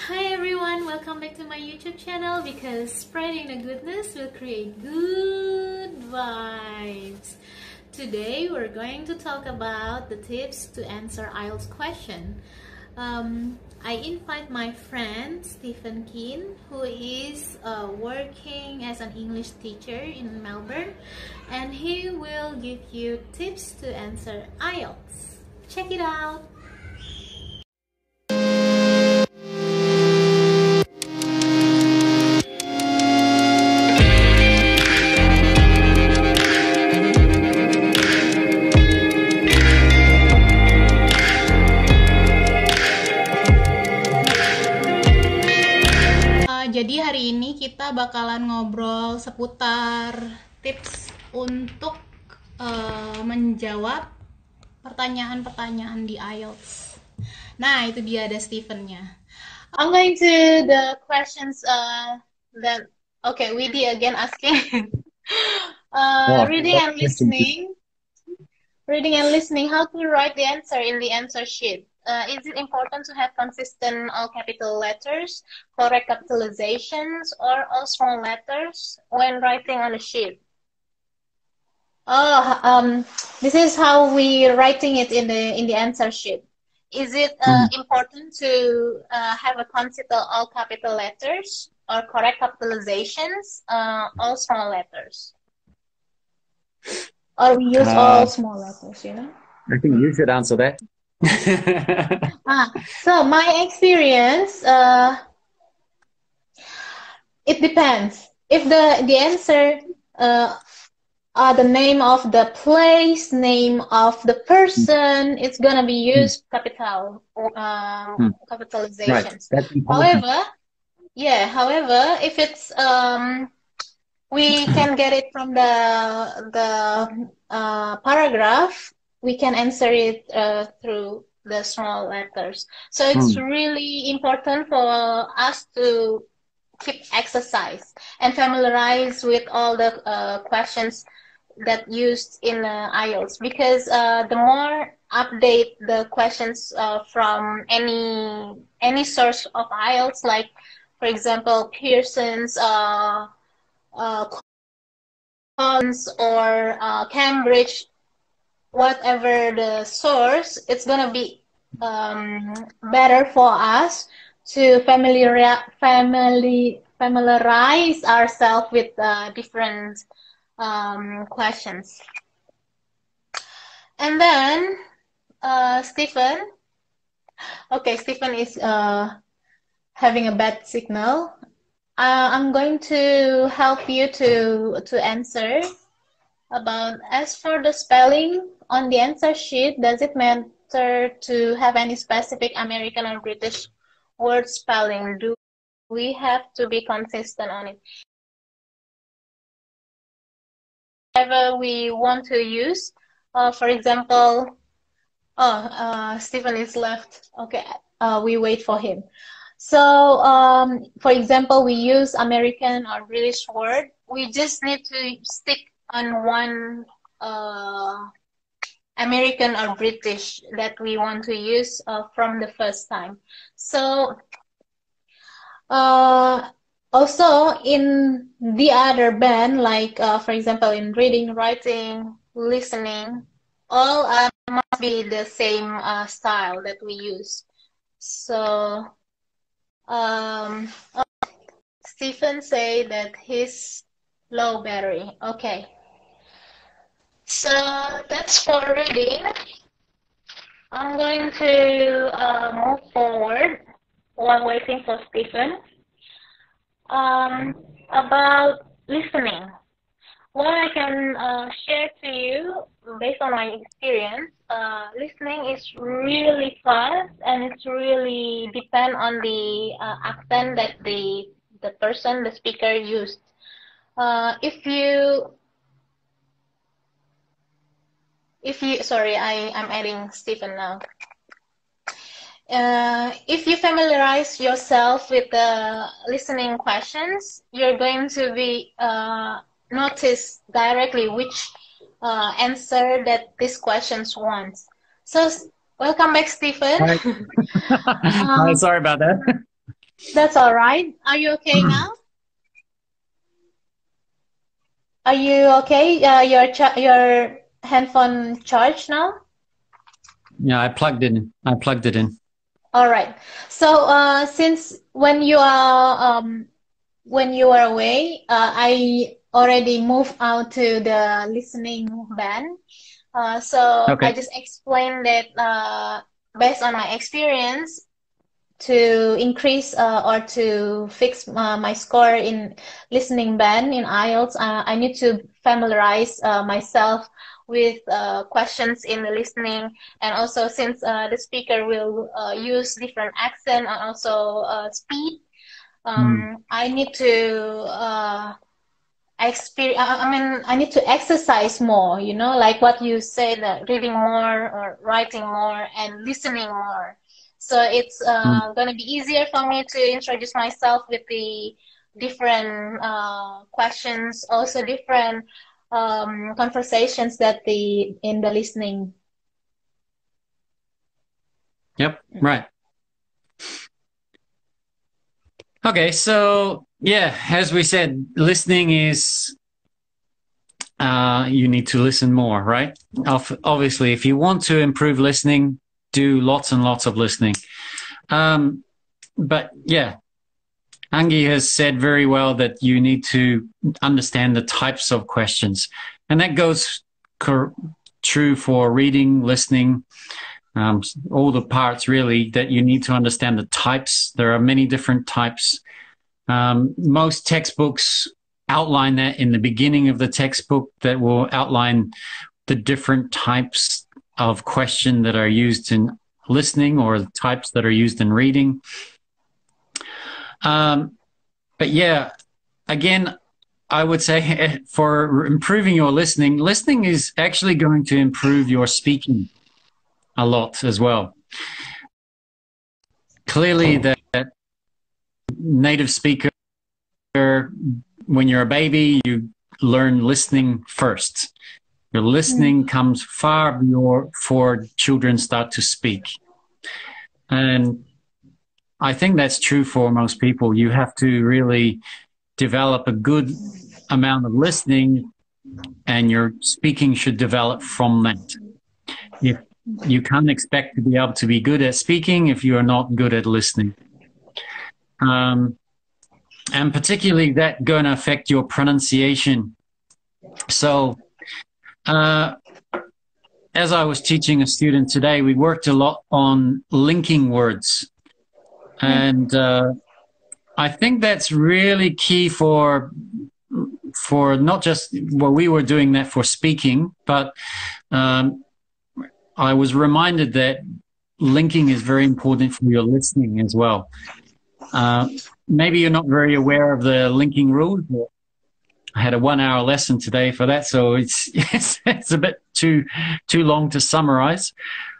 Hi everyone, welcome back to my YouTube channel because spreading the goodness will create good vibes. Today we're going to talk about the tips to answer IELTS question. I invite my friend Stephen Keen, who is working as an English teacher in Melbourne, and he will give you tips to answer IELTS. Check it out! Jadi hari ini kita bakalan ngobrol seputar tips untuk menjawab pertanyaan-pertanyaan di IELTS. Nah, itu dia ada Steven-nya. I'm going to the questions that Widi again asking. Reading and listening. Reading and listening, how to write the answer in the answer sheet. Is it important to have consistent all capital letters, correct capitalizations, or all small letters when writing on the sheet? This is how we writing it in the answer sheet. Is it important to have a consistent all capital letters or correct capitalizations, all small letters? Or we use all small letters, you know? I think you should answer that. So my experience, it depends. If the answer are the name of the place, name of the person, it's gonna be used capitalizations. Right. However, if it's we can get it from the paragraph, we can answer it through the small letters. So it's really important for us to keep exercise and familiarize with all the questions that used in IELTS, because the more update the questions from any source of IELTS, like for example Pearson's, Collins, or Cambridge, whatever the source, it's gonna be better for us to familiarize ourselves with different questions. And then Stephen is having a bad signal. I'm going to help you to answer about, as for the spelling on the answer sheet, does it matter to have any specific American or British word spelling? Do we have to be consistent on it? Whatever we want to use, for example, Stephen is left. Okay, we wait for him. So, for example, we use American or British word. We just need to stick on one American or British that we want to use from the first time. So, also in the other band, like for example in reading, writing, listening, all must be the same style that we use. So Stephen say that he's low battery. Okay, so that's for reading. I'm going to move forward while waiting for Stephen. About listening, what I can share to you based on my experience, listening is really fast, and it's really depend on the accent that the person, the speaker used. Sorry, I'm adding Stephen now. If you familiarize yourself with the listening questions, you're going to be notice directly which answer that these questions wants. So welcome back, Stephen. Hi. Sorry about that. That's all right. Are you okay now? Are you okay? Your handphone charged now? Yeah, I plugged it in. I plugged it in. All right. So, since when you are away, I already moved out to the listening band. So I Okay. just explained that based on my experience, to increase or to fix my score in listening band in IELTS, I need to familiarize myself with questions in the listening, and also since the speaker will use different accent and also speed, Mm. I need to I need to exercise more, like what you said, reading more or writing more and listening more. So it's Mm. going to be easier for me to introduce myself with the different questions, also different conversations that in the listening. Yep. Right. Okay. So yeah, as we said, listening is you need to listen more, right? Obviously, if you want to improve listening, do lots and lots of listening. But yeah, Anggie has said very well that you need to understand the types of questions. And that goes true for reading, listening, all the parts really, that you need to understand the types. There are many different types. Most textbooks outline that in the beginning of the textbook, that will outline the different types of question that are used in listening or types that are used in reading. But yeah, again, I would say for improving your listening, listening is actually going to improve your speaking a lot as well. Clearly, that native speaker, when you're a baby, you learn listening first. Your listening comes far before children start to speak. And I think that's true for most people. You have to really develop a good amount of listening, and your speaking should develop from that. If you can't expect to be able to be good at speaking if you are not good at listening. And particularly that going to affect your pronunciation. So, as I was teaching a student today, we worked a lot on linking words. And I think that's really key for not just, well, we were doing that for speaking, but I was reminded that linking is very important for your listening as well. Maybe you're not very aware of the linking rules. I had a 1 hour lesson today for that, so it's a bit too long to summarize.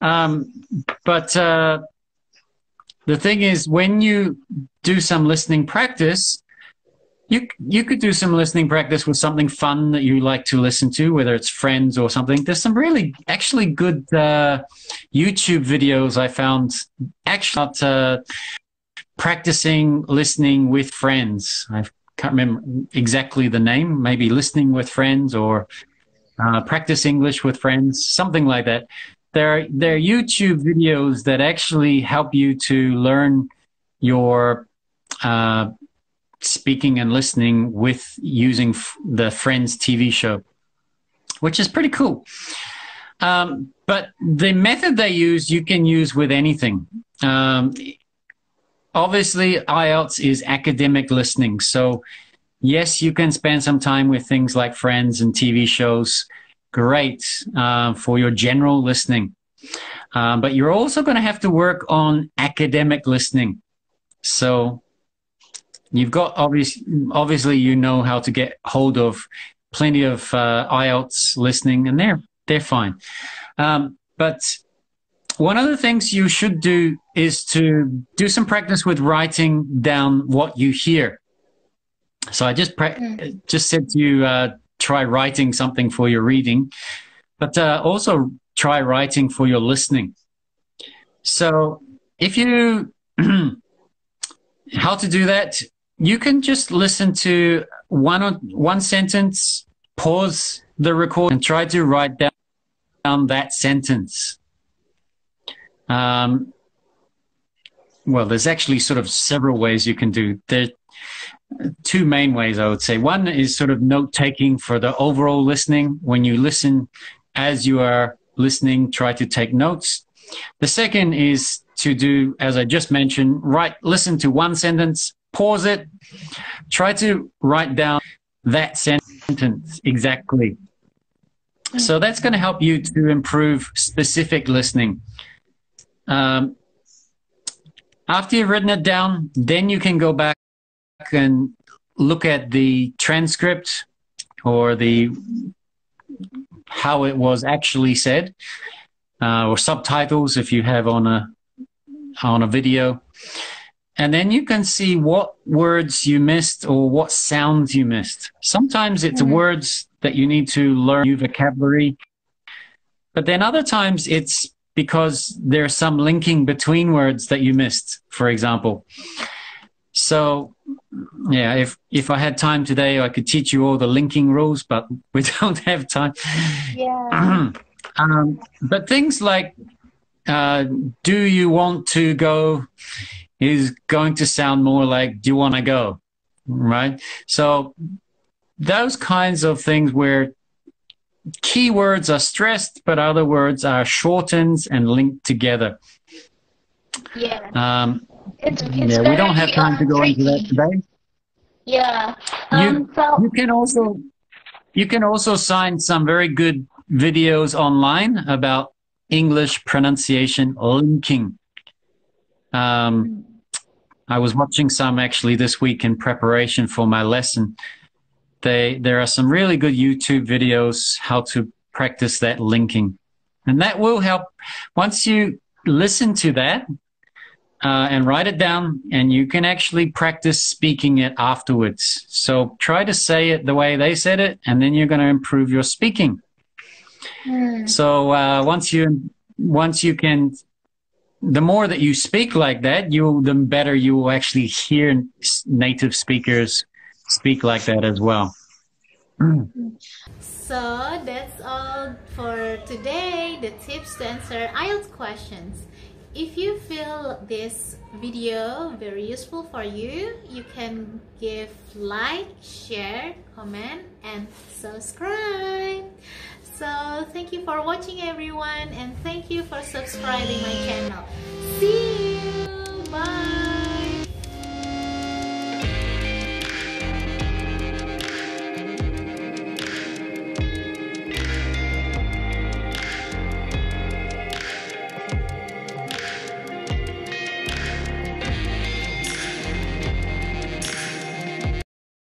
But the thing is, when you do some listening practice, you could do some listening practice with something fun that you like to listen to, whether it's friends or something. There's some really actually good YouTube videos I found actually about practicing listening with friends. I can't remember exactly the name, maybe listening with friends or practice English with friends, something like that. There are YouTube videos that actually help you to learn your speaking and listening with using the Friends TV show, which is pretty cool. But the method they use, you can use with anything. Obviously, IELTS is academic listening. So, yes, you can spend some time with things like Friends and TV shows. Great for your general listening. But you're also going to have to work on academic listening. So, you've got obviously you know how to get hold of plenty of IELTS listening, and they're fine. But one of the things you should do is to do some practice with writing down what you hear. So I just said to you, try writing something for your reading, but also try writing for your listening. So if you how to do that? You can just listen to one sentence, pause the record, and try to write down that sentence. Well, there's actually sort of several ways you can do. There are two main ways, I would say. One is sort of note-taking for the overall listening. When you listen, as you are listening, try to take notes. The second is to do, as I just mentioned, listen to one sentence, pause it, try to write down that sentence exactly. So that's going to help you to improve specific listening. After you've written it down, then you can go back and look at the transcript or how it was actually said, or subtitles if you have on a video. And then you can see what words you missed or what sounds you missed. Sometimes it's words that you need to learn new vocabulary, but then other times it's because there's some linking between words that you missed, for example. So, yeah, if I had time today, I could teach you all the linking rules, but we don't have time. Yeah. But things like, do you want to go is going to sound more like, do you want to go, right? So those kinds of things where key words are stressed, but other words are shortened and linked together. Yeah. It's we don't have time to go tricky. into that today. Yeah. You can also find some very good videos online about English pronunciation linking. I was watching some actually this week in preparation for my lesson. There are some really good YouTube videos how to practice that linking. And that will help once you listen to that and write it down, and you can actually practice speaking it afterwards. So try to say it the way they said it, and then you're going to improve your speaking. So once you can, the more that you speak like that, the better you will actually hear native speakers speak like that as well. So that's all for today, the tips to answer IELTS questions. If you feel this video very useful for you, you can give like, share, comment, and subscribe. So thank you for watching everyone, and thank you for subscribing my channel. See you. Bye.